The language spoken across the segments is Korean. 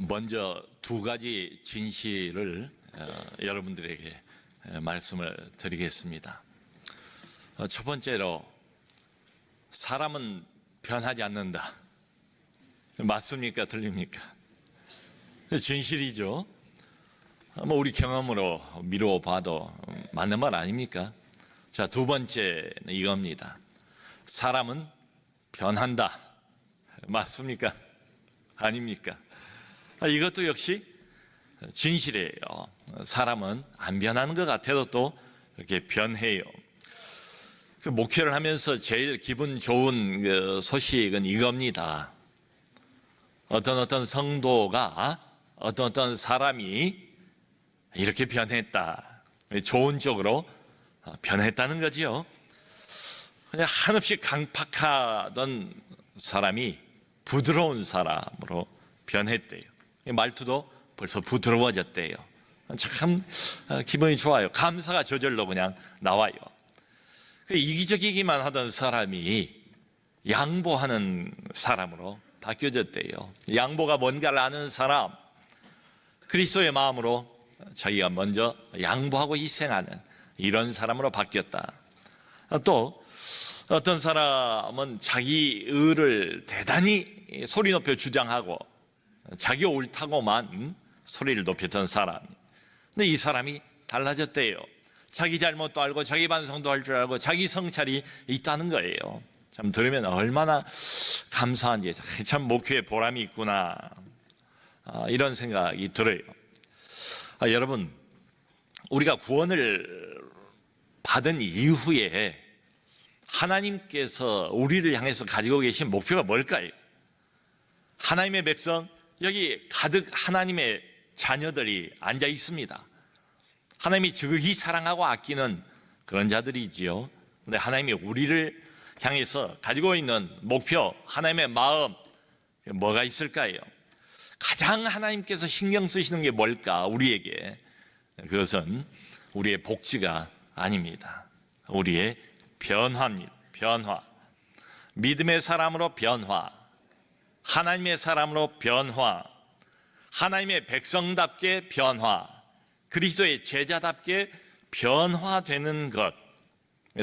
먼저 두 가지 진실을 여러분들에게 말씀을 드리겠습니다. 첫 번째로, 사람은 변하지 않는다. 맞습니까? 틀립니까? 진실이죠. 우리 경험으로 미루어 봐도 맞는 말 아닙니까? 자, 두 번째는 이겁니다. 사람은 변한다. 맞습니까? 아닙니까? 이것도 역시 진실이에요. 사람은 안 변하는 것 같아도 또 이렇게 변해요. 그 목회를 하면서 제일 기분 좋은 그 소식은 이겁니다. 어떤 성도가 어떤 사람이 이렇게 변했다. 좋은 쪽으로 변했다는 거지요. 그냥 한없이 강팍하던 사람이 부드러운 사람으로 변했대요. 말투도 벌써 부드러워졌대요. 참 기분이 좋아요. 감사가 저절로 그냥 나와요. 이기적이기만 하던 사람이 양보하는 사람으로 바뀌어졌대요. 양보가 뭔가를 아는 사람, 그리스도의 마음으로 자기가 먼저 양보하고 희생하는 이런 사람으로 바뀌었다. 또 어떤 사람은 자기 의를 대단히 소리 높여 주장하고 자기 옳다고만 소리를 높였던 사람, 근데 이 사람이 달라졌대요. 자기 잘못도 알고 자기 반성도 할 줄 알고 자기 성찰이 있다는 거예요. 참 들으면 얼마나 감사한지, 참 목회에 보람이 있구나, 이런 생각이 들어요. 여러분, 우리가 구원을 받은 이후에 하나님께서 우리를 향해서 가지고 계신 목표가 뭘까요? 하나님의 백성, 여기 가득 하나님의 자녀들이 앉아 있습니다. 하나님이 지극히 사랑하고 아끼는 그런 자들이지요. 근데 하나님이 우리를 향해서 가지고 있는 목표, 하나님의 마음, 뭐가 있을까요? 가장 하나님께서 신경 쓰시는 게 뭘까? 우리에게. 그것은 우리의 복지가 아닙니다. 우리의 변화입니다. 변화. 믿음의 사람으로 변화, 하나님의 사람으로 변화, 하나님의 백성답게 변화, 그리스도의 제자답게 변화되는 것.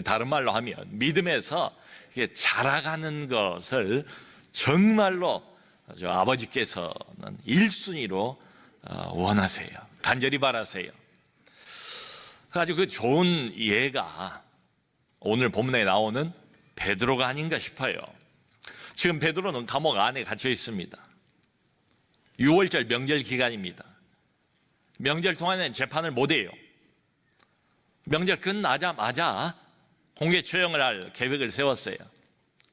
다른 말로 하면 믿음에서 자라가는 것을 정말로 아버지께서는 1순위로 원하세요. 간절히 바라세요. 아주 그 좋은 예가 오늘 본문에 나오는 베드로가 아닌가 싶어요. 지금 베드로는 감옥 안에 갇혀 있습니다. 6월절 명절 기간입니다. 명절 동안에는 재판을 못해요. 명절 끝나자마자 공개 처형을 할 계획을 세웠어요.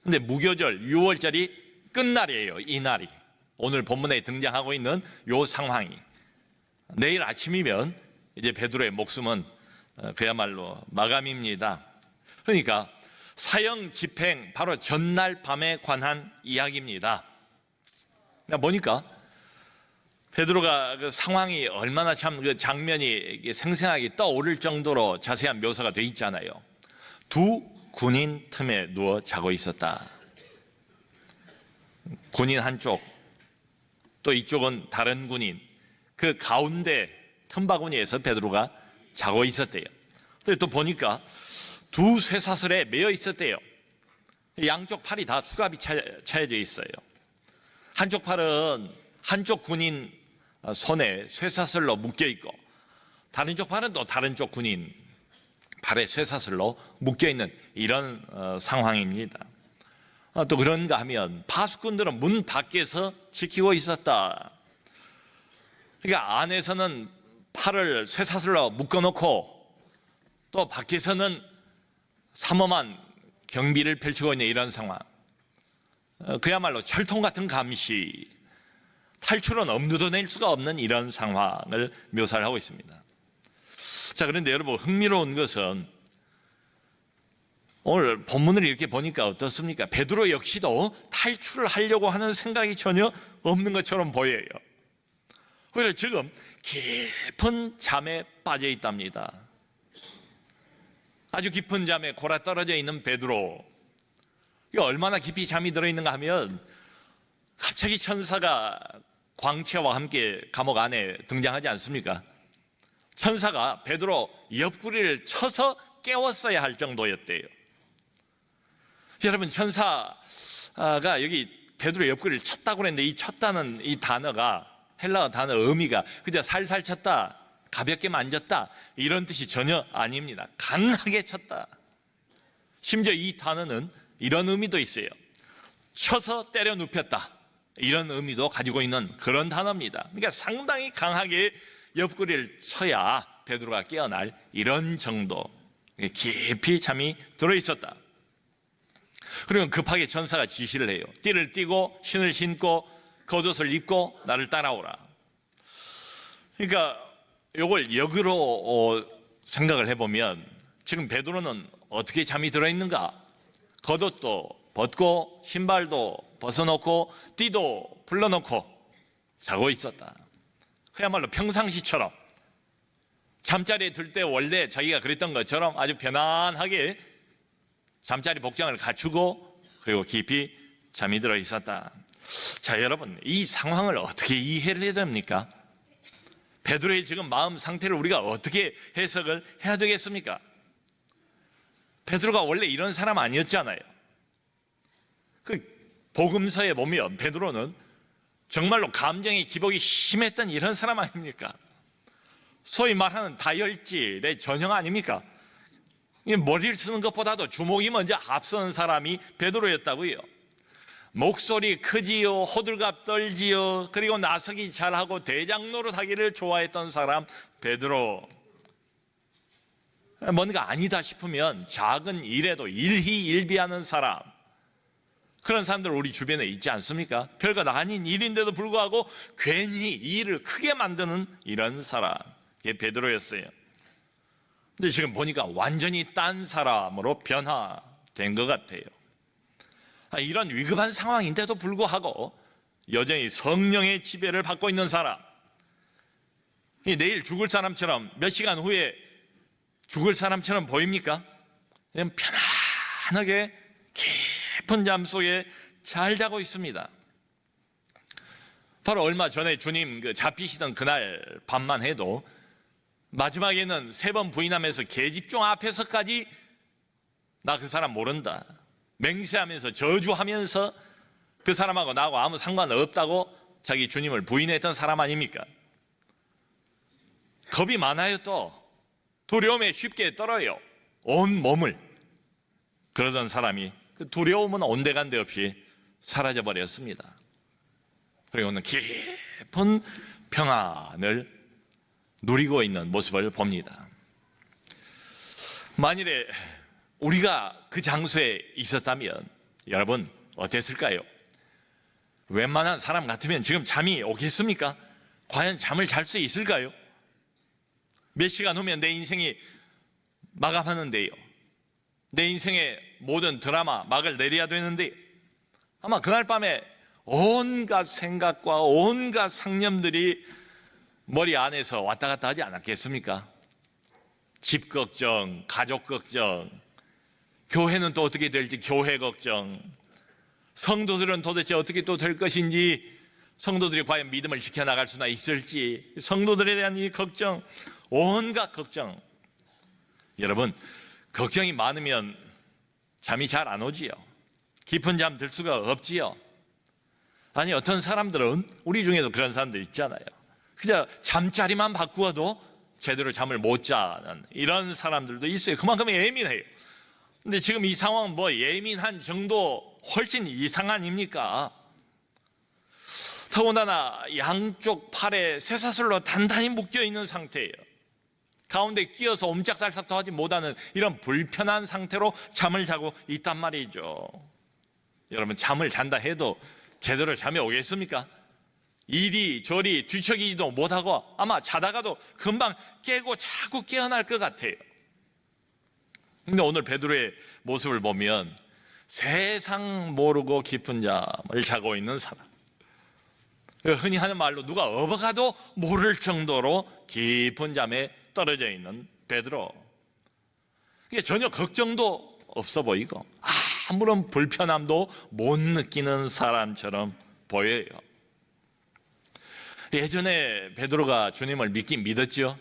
근데 무교절 6월절이 끝날이에요. 이 날이 오늘 본문에 등장하고 있는 요 상황이, 내일 아침이면 이제 베드로의 목숨은 그야말로 마감입니다. 그러니까 사형 집행 바로 전날 밤에 관한 이야기입니다. 보니까 베드로가 그 상황이 얼마나 참 그 장면이 생생하게 떠오를 정도로 자세한 묘사가 돼 있잖아요. 두 군인 틈에 누워 자고 있었다. 군인 한쪽, 또 이쪽은 다른 군인, 그 가운데 틈바구니에서 베드로가 자고 있었대요. 또 보니까 두 쇠사슬에 매여 있었대요. 양쪽 팔이 다 수갑이 차여져 있어요. 한쪽 팔은 한쪽 군인 손에 쇠사슬로 묶여 있고, 다른 쪽 팔은 또 다른 쪽 군인 팔에 쇠사슬로 묶여 있는 이런 상황입니다. 또 그런가 하면 파수꾼들은 문 밖에서 지키고 있었다. 그러니까 안에서는 팔을 쇠사슬로 묶어놓고 또 밖에서는 삼엄한 경비를 펼치고 있는 이런 상황. 그야말로 철통 같은 감시, 탈출은 엄두도 낼 수가 없는 이런 상황을 묘사를 하고 있습니다. 자, 그런데 여러분, 흥미로운 것은 오늘 본문을 이렇게 보니까 어떻습니까? 베드로 역시도 탈출을 하려고 하는 생각이 전혀 없는 것처럼 보여요. 오히려 지금 깊은 잠에 빠져 있답니다. 아주 깊은 잠에 골아떨어져 있는 베드로, 얼마나 깊이 잠이 들어있는가 하면 갑자기 천사가 광채와 함께 감옥 안에 등장하지 않습니까? 천사가 베드로 옆구리를 쳐서 깨웠어야 할 정도였대요. 여러분, 천사가 여기 베드로 옆구리를 쳤다고 그랬는데 이 쳤다는 이 단어가 헬라어 단어 의미가 그저 살살 쳤다, 가볍게 만졌다 이런 뜻이 전혀 아닙니다. 강하게 쳤다. 심지어 이 단어는 이런 의미도 있어요. 쳐서 때려 눕혔다, 이런 의미도 가지고 있는 그런 단어입니다. 그러니까 상당히 강하게 옆구리를 쳐야 베드로가 깨어날 이런 정도, 깊이 잠이 들어있었다. 그러면 급하게 천사가 지시를 해요. 띠를 띠고 신을 신고 겉옷을 입고 나를 따라오라. 그러니까 이걸 역으로 생각을 해보면 지금 베드로는 어떻게 잠이 들어있는가? 겉옷도 벗고 신발도 벗어놓고 띠도 불러놓고 자고 있었다. 그야말로 평상시처럼 잠자리에 들 때 원래 자기가 그랬던 것처럼 아주 편안하게 잠자리 복장을 갖추고 그리고 깊이 잠이 들어 있었다. 자, 여러분, 이 상황을 어떻게 이해를 해야 됩니까? 베드로의 지금 마음 상태를 우리가 어떻게 해석을 해야 되겠습니까? 베드로가 원래 이런 사람 아니었잖아요. 그 복음서에 보면 베드로는 정말로 감정의 기복이 심했던 이런 사람 아닙니까? 소위 말하는 다혈질의 전형 아닙니까? 머리를 쓰는 것보다도 주먹이 먼저 앞서는 사람이 베드로였다고요. 목소리 크지요, 호들갑 떨지요, 그리고 나서기 잘하고 대장 노릇하기를 좋아했던 사람 베드로. 뭔가 아니다 싶으면 작은 일에도 일희일비하는 사람, 그런 사람들 우리 주변에 있지 않습니까? 별것 아닌 일인데도 불구하고 괜히 일을 크게 만드는 이런 사람, 이게 베드로였어요. 근데 지금 보니까 완전히 딴 사람으로 변화된 것 같아요. 이런 위급한 상황인데도 불구하고 여전히 성령의 지배를 받고 있는 사람, 내일 죽을 사람처럼, 몇 시간 후에 죽을 사람처럼 보입니까? 그냥 편안하게 깊은 잠 속에 잘 자고 있습니다. 바로 얼마 전에 주님 잡히시던 그날 밤만 해도 마지막에는 3번 부인하면서 계집종 앞에서까지 나 그 사람 모른다, 맹세하면서 저주하면서 그 사람하고 나하고 아무 상관없다고 자기 주님을 부인했던 사람 아닙니까? 겁이 많아요. 또 두려움에 쉽게 떨어요, 온 몸을. 그러던 사람이 그 두려움은 온데간데 없이 사라져버렸습니다. 그리고 오늘 깊은 평안을 누리고 있는 모습을 봅니다. 만일에 우리가 그 장소에 있었다면 여러분 어땠을까요? 웬만한 사람 같으면 지금 잠이 오겠습니까? 과연 잠을 잘 수 있을까요? 몇 시간 후면 내 인생이 마감하는데요, 내 인생의 모든 드라마 막을 내려야 되는데 아마 그날 밤에 온갖 생각과 온갖 상념들이 머리 안에서 왔다 갔다 하지 않았겠습니까? 집 걱정, 가족 걱정, 교회는 또 어떻게 될지 교회 걱정, 성도들은 도대체 어떻게 또 될 것인지, 성도들이 과연 믿음을 지켜나갈 수나 있을지, 성도들에 대한 이 걱정, 온갖 걱정. 여러분, 걱정이 많으면 잠이 잘 안 오지요. 깊은 잠 들 수가 없지요. 아니, 어떤 사람들은, 우리 중에도 그런 사람들 있잖아요. 그냥 잠자리만 바꾸어도 제대로 잠을 못 자는 이런 사람들도 있어요. 그만큼 예민해요. 근데 지금 이 상황은 뭐 예민한 정도 훨씬 이상 아닙니까? 더군다나 양쪽 팔에 쇠사슬로 단단히 묶여있는 상태예요. 가운데 끼어서 옴짝달싹도 하지 못하는 이런 불편한 상태로 잠을 자고 있단 말이죠. 여러분, 잠을 잔다 해도 제대로 잠이 오겠습니까? 이리저리 뒤척이지도 못하고 아마 자다가도 금방 깨고 자꾸 깨어날 것 같아요. 근데 오늘 베드로의 모습을 보면 세상 모르고 깊은 잠을 자고 있는 사람, 흔히 하는 말로 누가 업어가도 모를 정도로 깊은 잠에 떨어져 있는 베드로. 이게 전혀 걱정도 없어 보이고 아무런 불편함도 못 느끼는 사람처럼 보여요. 예전에 베드로가 주님을 믿긴 믿었죠.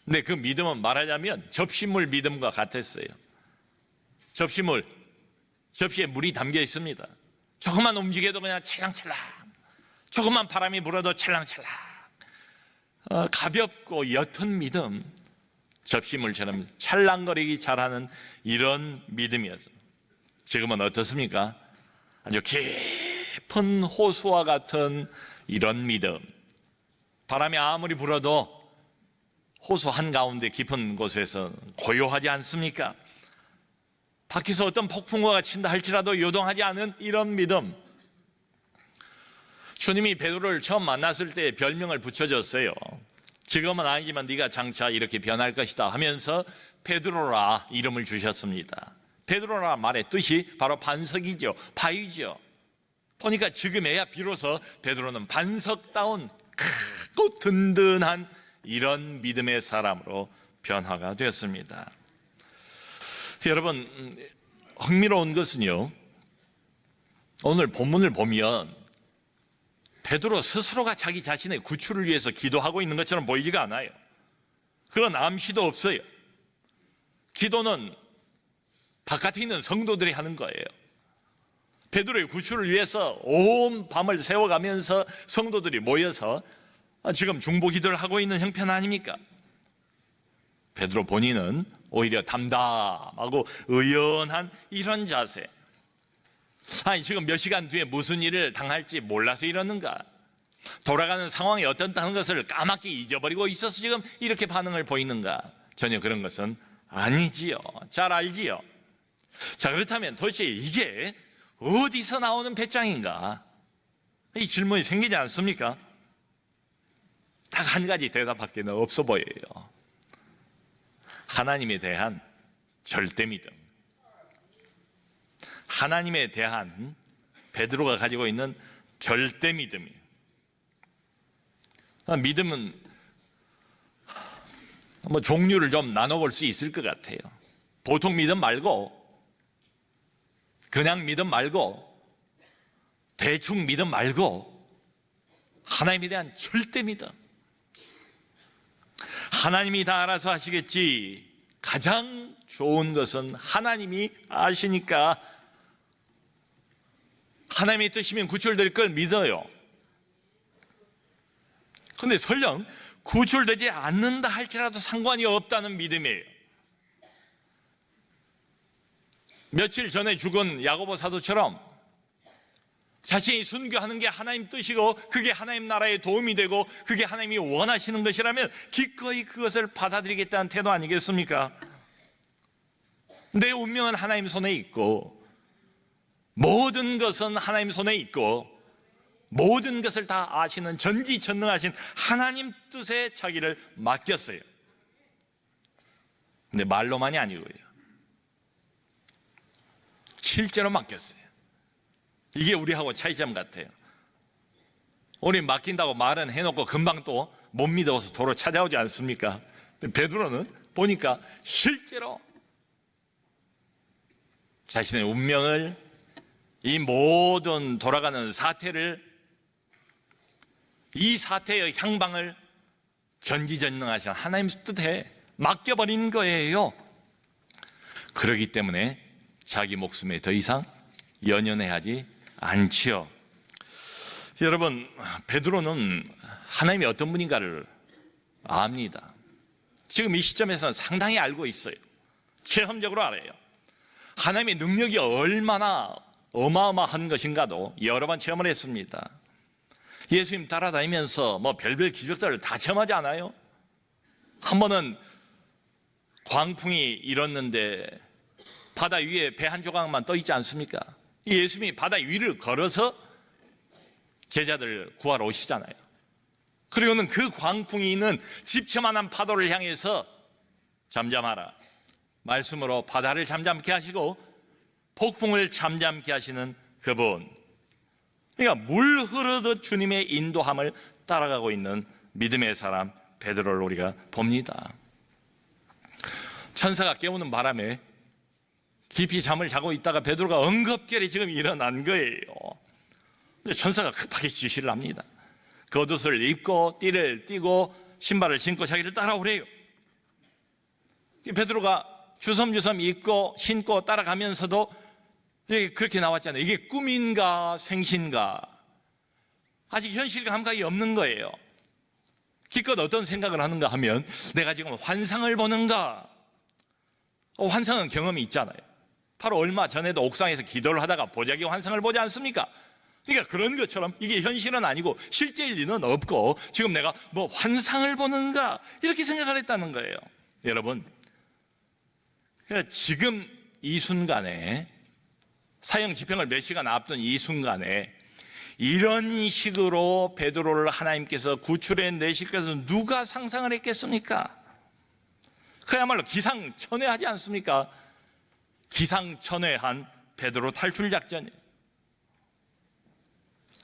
근데 그 믿음은 말하자면 접시물 믿음과 같았어요. 접시에 물이 담겨 있습니다. 조금만 움직여도 그냥 찰랑찰랑, 조금만 바람이 불어도 찰랑찰랑, 가볍고 옅은 믿음, 접시물처럼 찰랑거리기 잘하는 이런 믿음이었어요. 지금은 어떻습니까? 아주 깊은 호수와 같은 이런 믿음. 바람이 아무리 불어도 호수 한가운데 깊은 곳에서 고요하지 않습니까? 밖에서 어떤 폭풍우가 친다 할지라도 요동하지 않은 이런 믿음. 주님이 베드로를 처음 만났을 때 별명을 붙여줬어요. 지금은 아니지만 네가 장차 이렇게 변할 것이다 하면서 베드로라 이름을 주셨습니다. 베드로라 말의 뜻이 바로 반석이죠. 바위죠. 보니까 지금에야 비로소 베드로는 반석다운 크고 든든한 이런 믿음의 사람으로 변화가 되었습니다. 여러분, 흥미로운 것은요, 오늘 본문을 보면 베드로 스스로가 자기 자신의 구출을 위해서 기도하고 있는 것처럼 보이지가 않아요. 그런 암시도 없어요. 기도는 바깥에 있는 성도들이 하는 거예요. 베드로의 구출을 위해서 온 밤을 새워가면서 성도들이 모여서 지금 중보기도를 하고 있는 형편 아닙니까? 베드로 본인은 오히려 담담하고 의연한 이런 자세. 아니, 지금 몇 시간 뒤에 무슨 일을 당할지 몰라서 이러는가? 돌아가는 상황이 어떻다는 것을 까맣게 잊어버리고 있어서 지금 이렇게 반응을 보이는가? 전혀 그런 것은 아니지요. 잘 알지요. 자, 그렇다면 도대체 이게 어디서 나오는 배짱인가? 이 질문이 생기지 않습니까? 딱 한 가지 대답밖에 없어 보여요. 하나님에 대한 절대 믿음. 하나님에 대한 베드로가 가지고 있는 절대 믿음이에요. 믿음은 종류를 좀 나눠볼 수 있을 것 같아요. 보통 믿음 말고, 그냥 믿음 말고, 대충 믿음 말고, 하나님에 대한 절대 믿음. 하나님이 다 알아서 하시겠지. 가장 좋은 것은 하나님이 아시니까 하나님의 뜻이면 구출될 걸 믿어요. 그런데 설령 구출되지 않는다 할지라도 상관이 없다는 믿음이에요. 며칠 전에 죽은 야고보 사도처럼 자신이 순교하는 게 하나님 뜻이고 그게 하나님 나라에 도움이 되고 그게 하나님이 원하시는 것이라면 기꺼이 그것을 받아들이겠다는 태도 아니겠습니까? 내 운명은 하나님 손에 있고 모든 것은 하나님 손에 있고 모든 것을 다 아시는 전지전능하신 하나님 뜻에 자기를 맡겼어요. 근데 말로만이 아니고요, 실제로 맡겼어요. 이게 우리하고 차이점 같아요. 우리 맡긴다고 말은 해놓고 금방 또 못 믿어서 도로 찾아오지 않습니까? 베드로는 보니까 실제로 자신의 운명을, 이 모든 돌아가는 사태를, 이 사태의 향방을 전지전능하신 하나님 뜻에 맡겨버린 거예요. 그렇기 때문에 자기 목숨에 더 이상 연연해하지 않지요. 여러분, 베드로는 하나님이 어떤 분인가를 압니다. 지금 이 시점에서는 상당히 알고 있어요. 체험적으로 알아요. 하나님의 능력이 얼마나 어마어마한 것인가도 여러 번 체험을 했습니다. 예수님 따라다니면서 별별 기적들을 다 체험하지 않아요? 한 번은 광풍이 일었는데 바다 위에 배 한 조각만 떠 있지 않습니까? 예수님이 바다 위를 걸어서 제자들 구하러 오시잖아요. 그리고는 그 광풍이 있는 집채만한 파도를 향해서 잠잠하라 말씀으로 바다를 잠잠케 하시고 폭풍을 잠잠케 하시는 그분, 그러니까 물 흐르듯 주님의 인도함을 따라가고 있는 믿음의 사람 베드로를 우리가 봅니다. 천사가 깨우는 바람에 깊이 잠을 자고 있다가 베드로가 엉겁결에 지금 일어난 거예요. 근데 천사가 급하게 지시를 합니다. 겉옷을 입고 띠를 띠고 신발을 신고 자기를 따라오래요. 베드로가 주섬주섬 입고 신고 따라가면서도 그렇게 나왔잖아요. 이게 꿈인가 생신가 아직 현실 감각이 없는 거예요. 기껏 어떤 생각을 하는가 하면 내가 지금 환상을 보는가. 환상은 경험이 있잖아요. 바로 얼마 전에도 옥상에서 기도를 하다가 보자기 환상을 보지 않습니까? 그러니까 그런 것처럼 이게 현실은 아니고 실제일 리는 없고 지금 내가 뭐 환상을 보는가 이렇게 생각을 했다는 거예요. 여러분, 지금 이 순간에 사형 집행을 몇 시간 앞둔 이 순간에 이런 식으로 베드로를 하나님께서 구출해 내실 것을 누가 상상을 했겠습니까? 그야말로 기상천외하지 않습니까? 기상천외한 베드로 탈출 작전이에요.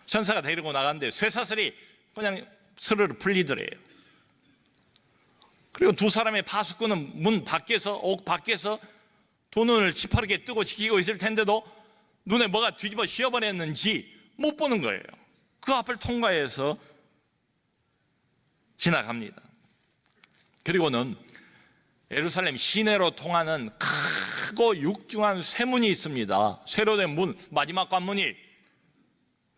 천사가 데리고 나갔는데 쇠사슬이 그냥 스르르 풀리더래요. 그리고 두 사람의 파수꾼은 문 밖에서 옥 밖에서 두 눈을 시퍼렇게 뜨고 지키고 있을 텐데도 눈에 뭐가 뒤집어 씌어버렸는지 못 보는 거예요. 그 앞을 통과해서 지나갑니다. 그리고는 예루살렘 시내로 통하는 크고 육중한 쇠문이 있습니다. 쇠로 된 문, 마지막 관문이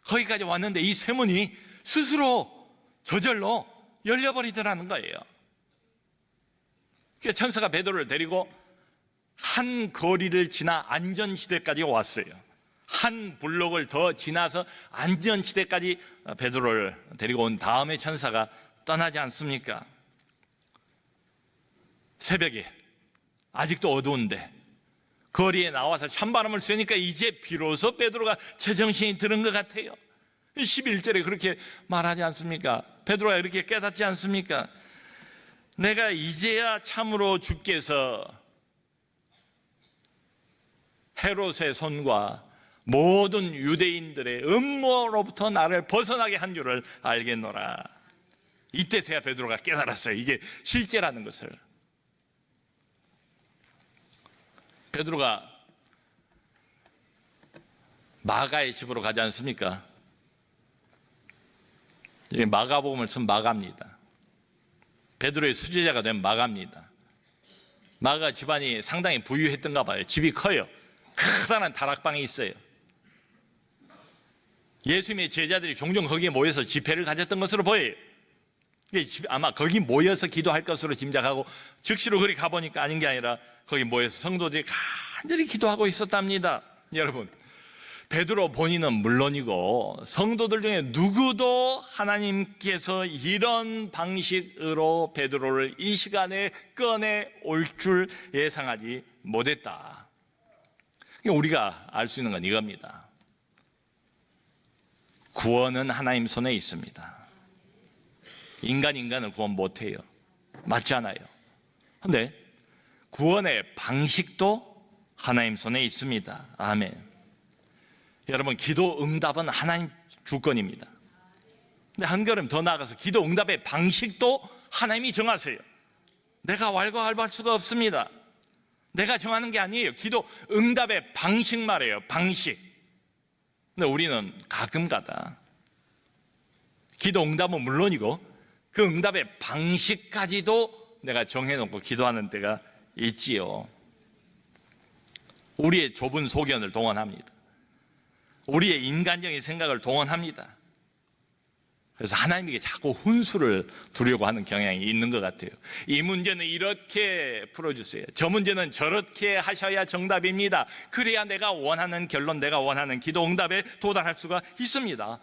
거기까지 왔는데 이 쇠문이 스스로 저절로 열려버리더라는 거예요. 그래서 천사가 베드로를 데리고 한 거리를 지나 안전지대까지 왔어요. 한 블록을 더 지나서 안전지대까지 베드로를 데리고 온 다음에 천사가 떠나지 않습니까? 새벽에 아직도 어두운데 거리에 나와서 찬바람을 쐬니까 이제 비로소 베드로가 제정신이 드는 것 같아요. 11절에 그렇게 말하지 않습니까? 베드로가 이렇게 깨닫지 않습니까? 내가 이제야 참으로 주께서 헤롯의 손과 모든 유대인들의 음모로부터 나를 벗어나게 한 줄을 알겠노라. 이때서야 베드로가 깨달았어요. 이게 실제라는 것을. 베드로가 마가의 집으로 가지 않습니까? 이게 마가복음을 쓴 마가입니다. 베드로의 수제자가 된 마가입니다. 마가 집안이 상당히 부유했던가 봐요. 집이 커요. 커다란 다락방이 있어요. 예수님의 제자들이 종종 거기에 모여서 집회를 가졌던 것으로 보여요. 아마 거기 모여서 기도할 것으로 짐작하고 즉시로 그리 가보니까 아닌 게 아니라 거기 모여서 성도들이 간절히 기도하고 있었답니다. 여러분, 베드로 본인은 물론이고 성도들 중에 누구도 하나님께서 이런 방식으로 베드로를 이 시간에 꺼내 올 줄 예상하지 못했다. 우리가 알 수 있는 건 이겁니다. 구원은 하나님 손에 있습니다. 인간을 구원 못해요. 맞지 않아요. 그런데 구원의 방식도 하나님 손에 있습니다. 아멘. 여러분, 기도 응답은 하나님 주권입니다. 근데 한 걸음 더 나아가서 기도 응답의 방식도 하나님이 정하세요. 내가 왈가왈부할 수가 없습니다. 내가 정하는 게 아니에요. 기도 응답의 방식 말이에요. 방식. 근데 우리는 가끔가다 기도 응답은 물론이고 그 응답의 방식까지도 내가 정해놓고 기도하는 때가 있지요. 우리의 좁은 소견을 동원합니다. 우리의 인간적인 생각을 동원합니다. 그래서 하나님에게 자꾸 훈수를 두려고 하는 경향이 있는 것 같아요. 이 문제는 이렇게 풀어주세요. 저 문제는 저렇게 하셔야 정답입니다. 그래야 내가 원하는 결론, 내가 원하는 기도 응답에 도달할 수가 있습니다.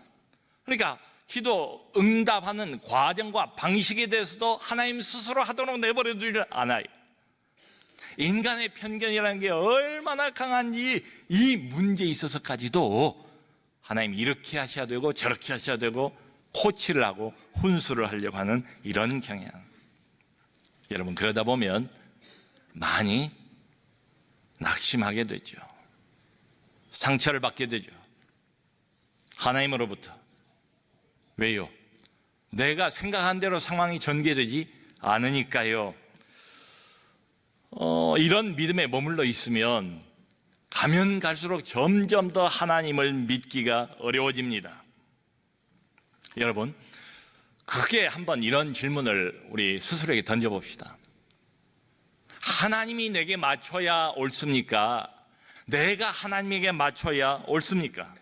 그러니까 기도 응답하는 과정과 방식에 대해서도 하나님 스스로 하도록 내버려 두지 않아요. 인간의 편견이라는 게 얼마나 강한지 이 문제에 있어서까지도 하나님 이렇게 하셔야 되고 저렇게 하셔야 되고 코치를 하고 훈수를 하려고 하는 이런 경향. 여러분, 그러다 보면 많이 낙심하게 되죠. 상처를 받게 되죠. 하나님으로부터. 왜요? 내가 생각한 대로 상황이 전개되지 않으니까요. 이런 믿음에 머물러 있으면 가면 갈수록 점점 더 하나님을 믿기가 어려워집니다. 여러분, 크게 한번 이런 질문을 우리 스스로에게 던져봅시다. 하나님이 내게 맞춰야 옳습니까? 내가 하나님에게 맞춰야 옳습니까?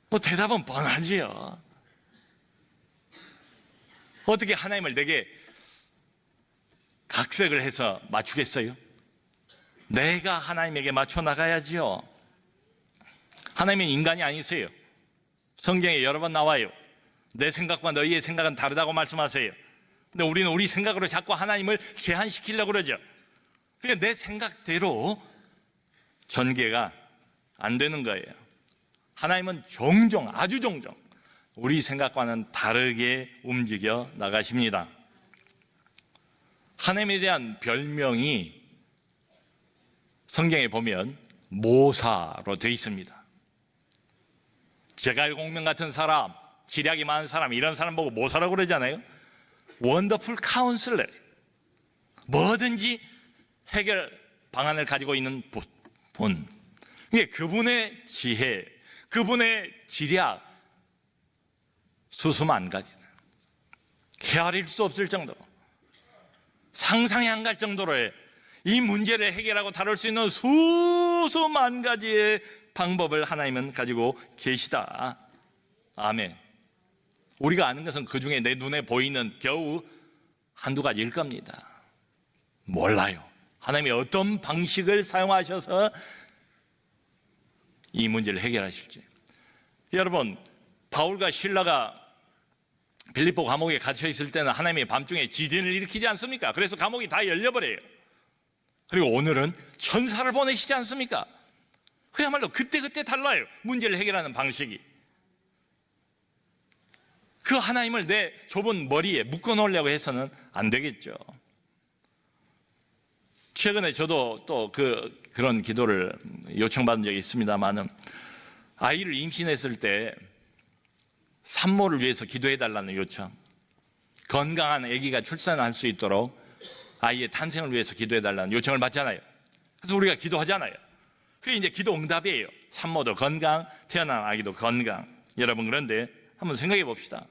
뭐 대답은 뻔하지요. 어떻게 하나님을 내게 각색을 해서 맞추겠어요? 내가 하나님에게 맞춰 나가야지요. 하나님은 인간이 아니세요. 성경에 여러 번 나와요. 내 생각과 너희의 생각은 다르다고 말씀하세요. 근데 우리는 우리 생각으로 자꾸 하나님을 제한시키려고 그러죠. 그러니까 내 생각대로 전개가 안 되는 거예요. 하나님은 종종, 아주 종종 우리 생각과는 다르게 움직여 나가십니다. 하나님에 대한 별명이 성경에 보면 모사로 되어 있습니다. 제갈공명 같은 사람, 지략이 많은 사람, 이런 사람 보고 모사라고 그러잖아요. 원더풀 카운슬러, 뭐든지 해결 방안을 가지고 있는 분. 그분의 지혜, 그분의 지략, 수수만 가지, 헤아릴 수 없을 정도로, 상상이 안 갈 정도로의 이 문제를 해결하고 다룰 수 있는 수수만 가지의 방법을 하나님은 가지고 계시다. 아멘. 우리가 아는 것은 그 중에 내 눈에 보이는 겨우 한두 가지일 겁니다. 몰라요. 하나님이 어떤 방식을 사용하셔서 이 문제를 해결하실지. 여러분, 바울과 실라가 빌립보 감옥에 갇혀 있을 때는 하나님이 밤중에 지진을 일으키지 않습니까? 그래서 감옥이 다 열려버려요. 그리고 오늘은 천사를 보내시지 않습니까? 그야말로 그때그때 달라요. 문제를 해결하는 방식이. 그 하나님을 내 좁은 머리에 묶어놓으려고 해서는 안 되겠죠. 최근에 저도 또 그런 기도를 요청받은 적이 있습니다만은, 아이를 임신했을 때 산모를 위해서 기도해달라는 요청, 건강한 아기가 출산할 수 있도록 아이의 탄생을 위해서 기도해달라는 요청을 받잖아요. 그래서 우리가 기도하잖아요. 그게 이제 기도 응답이에요. 산모도 건강, 태어난 아기도 건강. 여러분, 그런데 한번 생각해 봅시다.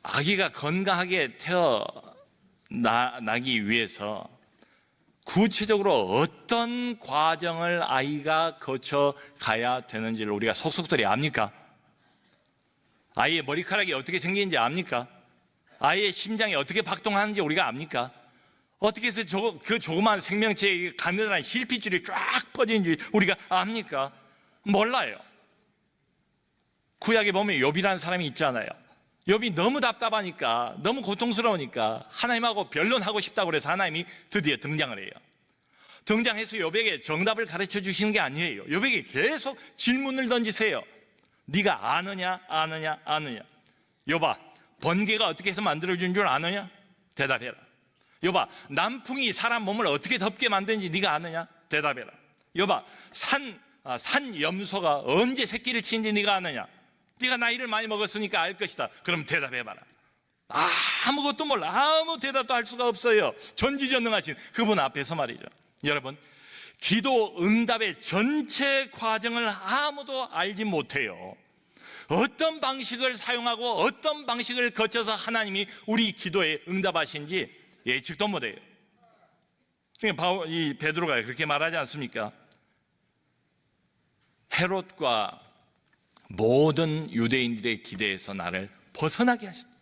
아기가 건강하게 태어나기 위해서 구체적으로 어떤 과정을 아이가 거쳐가야 되는지를 우리가 속속들이 압니까? 아이의 머리카락이 어떻게 생기는지 압니까? 아이의 심장이 어떻게 박동하는지 우리가 압니까? 어떻게 해서 그 조그만 생명체의 가느다란 실핏줄이 쫙 퍼지는지 우리가 압니까? 몰라요. 구약에 보면 욥이라는 사람이 있잖아요. 욥이 너무 답답하니까, 너무 고통스러우니까 하나님하고 변론하고 싶다고 그래서 하나님이 드디어 등장을 해요. 등장해서 욥에게 정답을 가르쳐 주시는 게 아니에요. 욥에게 계속 질문을 던지세요. 네가 아느냐, 아느냐, 아느냐. 욥아, 번개가 어떻게 해서 만들어진 줄 아느냐? 대답해라. 욥아, 남풍이 사람 몸을 어떻게 덥게 만드는지 네가 아느냐? 대답해라. 욥아, 산 염소가 언제 새끼를 치는지 네가 아느냐? 네가 나이를 많이 먹었으니까 알 것이다. 그럼 대답해봐라. 아무것도 몰라. 아무 대답도 할 수가 없어요. 전지전능하신 그분 앞에서 말이죠. 여러분, 기도 응답의 전체 과정을 아무도 알지 못해요. 어떤 방식을 사용하고 어떤 방식을 거쳐서 하나님이 우리 기도에 응답하신지 예측도 못해요. 이 베드로가 그렇게 말하지 않습니까? 헤롯과 모든 유대인들의 기대에서 나를 벗어나게 하신다.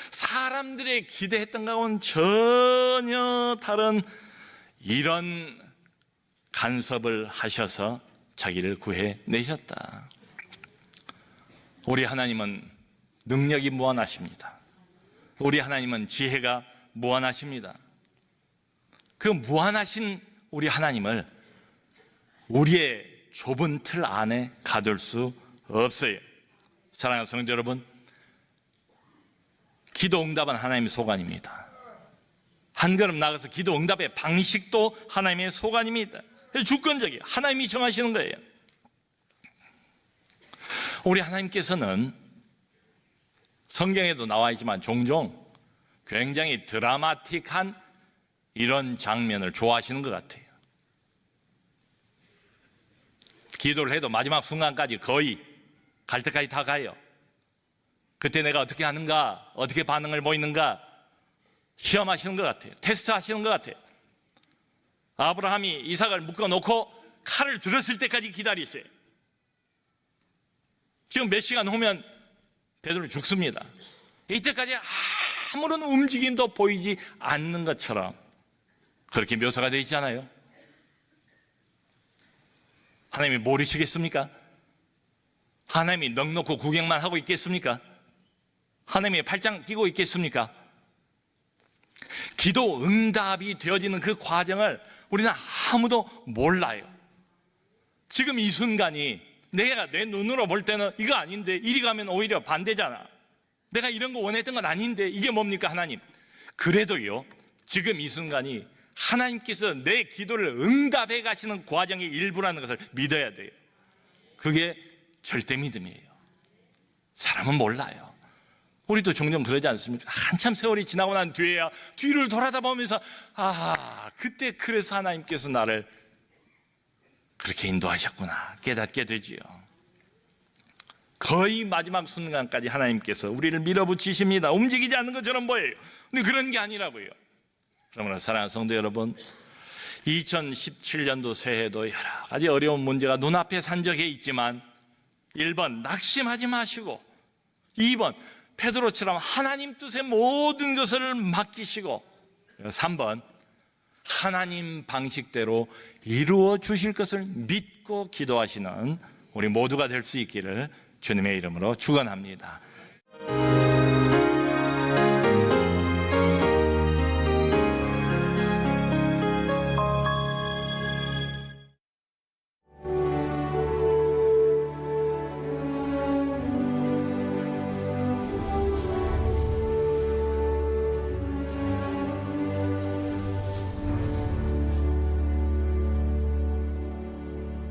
사람들의 기대했던 것과는 전혀 다른 이런 간섭을 하셔서 자기를 구해내셨다. 우리 하나님은 능력이 무한하십니다. 우리 하나님은 지혜가 무한하십니다. 그 무한하신 우리 하나님을 우리의 좁은 틀 안에 가둘 수 없어요. 사랑하는 성도 여러분, 기도 응답은 하나님의 소관입니다. 한 걸음 나가서 기도 응답의 방식도 하나님의 소관입니다. 주권적이에요. 하나님이 정하시는 거예요. 우리 하나님께서는 성경에도 나와 있지만 종종 굉장히 드라마틱한 이런 장면을 좋아하시는 것 같아요. 기도를 해도 마지막 순간까지 거의 갈 때까지 다 가요. 그때 내가 어떻게 하는가, 어떻게 반응을 보이는가 시험하시는 것 같아요. 테스트 하시는 것 같아요. 아브라함이 이삭을 묶어놓고 칼을 들었을 때까지 기다리세요. 지금 몇 시간 후면 베드로 죽습니다. 이때까지 아무런 움직임도 보이지 않는 것처럼 그렇게 묘사가 되어 있잖아요. 하나님이 모르시겠습니까? 하나님이 넋놓고 구경만 하고 있겠습니까? 하나님이 팔짱 끼고 있겠습니까? 기도 응답이 되어지는 그 과정을 우리는 아무도 몰라요. 지금 이 순간이 내가 내 눈으로 볼 때는 이거 아닌데, 이리 가면 오히려 반대잖아. 내가 이런 거 원했던 건 아닌데 이게 뭡니까 하나님? 그래도요, 지금 이 순간이 하나님께서 내 기도를 응답해 가시는 과정의 일부라는 것을 믿어야 돼요. 그게 절대 믿음이에요. 사람은 몰라요. 우리도 종종 그러지 않습니까? 한참 세월이 지나고 난 뒤에야 뒤를 돌아다보면서 그때 그래서 하나님께서 나를 그렇게 인도하셨구나 깨닫게 되지요. 거의 마지막 순간까지 하나님께서 우리를 밀어붙이십니다. 움직이지 않는 것처럼 보여요. 근데 그런 게 아니라고요. 그러므로 사랑하는 성도 여러분, 2017년도 새해도 여러 가지 어려운 문제가 눈앞에 산적해 있지만 1번 낙심하지 마시고, 2번 베드로처럼 하나님 뜻의 모든 것을 맡기시고, 3번 하나님 방식대로 이루어 주실 것을 믿고 기도하시는 우리 모두가 될 수 있기를 주님의 이름으로 축원합니다.